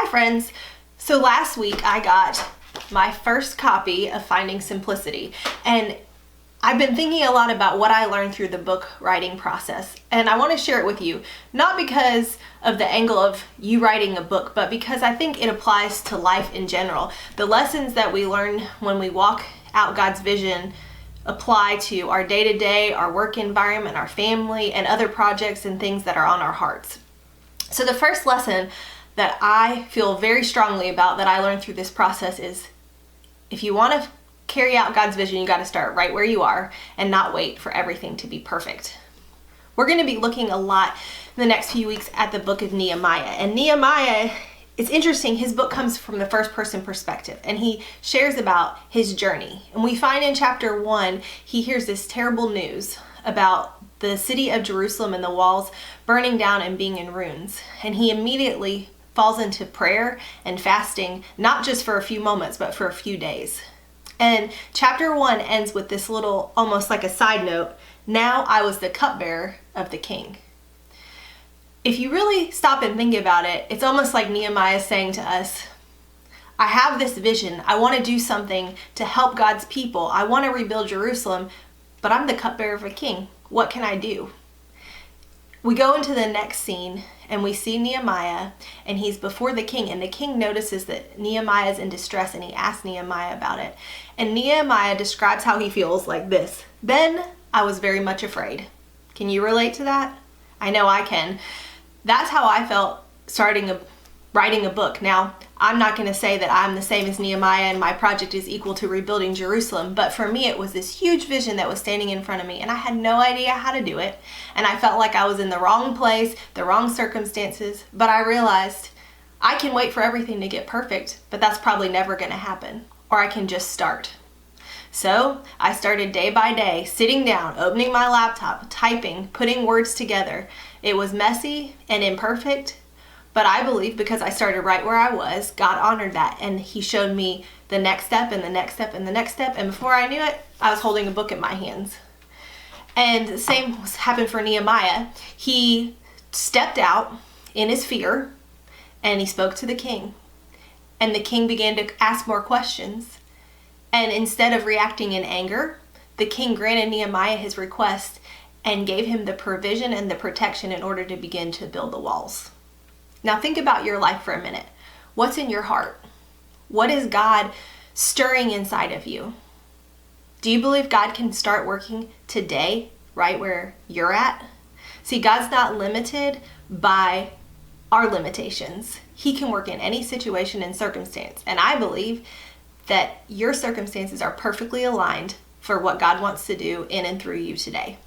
Hi friends! So last week I got my first copy of Finding Simplicity, and I've been thinking a lot about what I learned through the book writing process, and I want to share it with you, not because of the angle of you writing a book, but because I think it applies to life in general. The lessons that we learn when we walk out God's vision apply to our day-to-day, our work environment, our family, and other projects and things that are on our hearts. So the first lesson that I feel very strongly about that I learned through this process is if you want to carry out God's vision, you got to start right where you are and not wait for everything to be perfect. We're going to be looking a lot in the next few weeks at the book of Nehemiah. And Nehemiah, it's interesting, his book comes from the first person perspective, and he shares about his journey. And we find in chapter 1, he hears this terrible news about the city of Jerusalem and the walls burning down and being in ruins. And he immediately falls into prayer and fasting, not just for a few moments, but for a few days. And chapter 1 ends with this little, almost like a side note, now I was the cupbearer of the king. If you really stop and think about it, it's almost like Nehemiah saying to us, I have this vision. I want to do something to help God's people. I want to rebuild Jerusalem, but I'm the cupbearer of a king. What can I do? We go into the next scene and we see Nehemiah, and he's before the king, and the king notices that Nehemiah is in distress, and he asks Nehemiah about it. And Nehemiah describes how he feels like this: then I was very much afraid. Can you relate to that? I know I can. That's how I felt writing a book. Now, I'm not going to say that I'm the same as Nehemiah and my project is equal to rebuilding Jerusalem, but for me it was this huge vision that was standing in front of me, and I had no idea how to do it, and I felt like I was in the wrong place, the wrong circumstances, but I realized I can wait for everything to get perfect, but that's probably never going to happen, or I can just start. So I started day by day, sitting down, opening my laptop, typing, putting words together. It was messy and imperfect, but I believe because I started right where I was, God honored that, and he showed me the next step and the next step and the next step, and before I knew it, I was holding a book in my hands. And the same happened for Nehemiah. He stepped out in his fear, and he spoke to the king, and the king began to ask more questions. And instead of reacting in anger, the king granted Nehemiah his request and gave him the provision and the protection in order to begin to build the walls. Now think about your life for a minute. What's in your heart? What is God stirring inside of you? Do you believe God can start working today, right where you're at? See, God's not limited by our limitations. He can work in any situation and circumstance. And I believe that your circumstances are perfectly aligned for what God wants to do in and through you today.